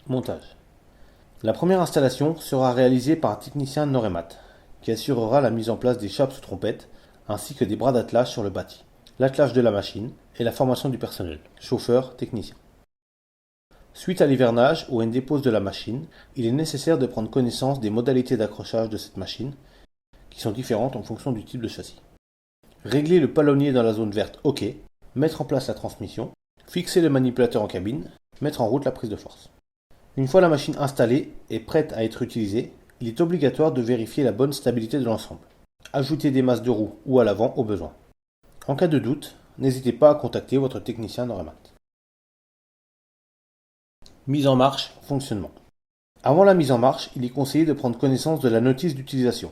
Montage. La première installation sera réalisée par un technicien Noremat, qui assurera la mise en place des chapeaux sous trompette, ainsi que des bras d'attelage sur le bâti, l'attelage de la machine et la formation du personnel, chauffeur, technicien. Suite à l'hivernage ou à une dépose de la machine, il est nécessaire de prendre connaissance des modalités d'accrochage de cette machine, qui sont différentes en fonction du type de châssis. Régler le palonnier dans la zone verte, OK. Mettre en place la transmission, fixer le manipulateur en cabine, mettre en route la prise de force. Une fois la machine installée et prête à être utilisée, il est obligatoire de vérifier la bonne stabilité de l'ensemble. Ajouter des masses de roues ou à l'avant au besoin. En cas de doute, n'hésitez pas à contacter votre technicien Noremat. Mise en marche, fonctionnement. Avant la mise en marche, il est conseillé de prendre connaissance de la notice d'utilisation.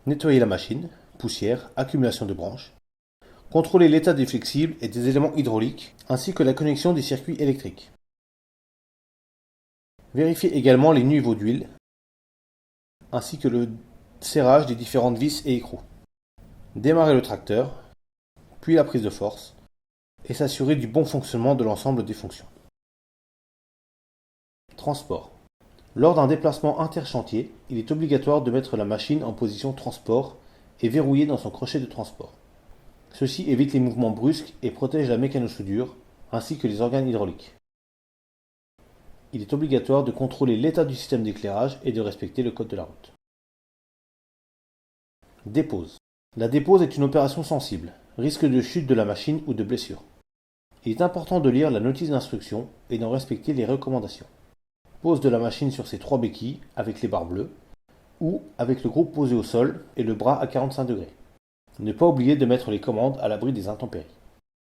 Nettoyer la machine, poussière, accumulation de branches. Contrôler l'état des flexibles et des éléments hydrauliques, ainsi que la connexion des circuits électriques. Vérifiez également les niveaux d'huile, ainsi que le serrage des différentes vis et écrous. Démarrer le tracteur, puis la prise de force, et s'assurer du bon fonctionnement de l'ensemble des fonctions. Transport. Lors d'un déplacement interchantier, il est obligatoire de mettre la machine en position transport et verrouiller dans son crochet de transport. Ceci évite les mouvements brusques et protège la mécanosoudure, ainsi que les organes hydrauliques. Il est obligatoire de contrôler l'état du système d'éclairage et de respecter le code de la route. Dépose. La dépose est une opération sensible, risque de chute de la machine ou de blessure. Il est important de lire la notice d'instruction et d'en respecter les recommandations. Pose de la machine sur ses 3 béquilles avec les barres bleues ou avec le groupe posé au sol et le bras à 45 degrés. Ne pas oublier de mettre les commandes à l'abri des intempéries.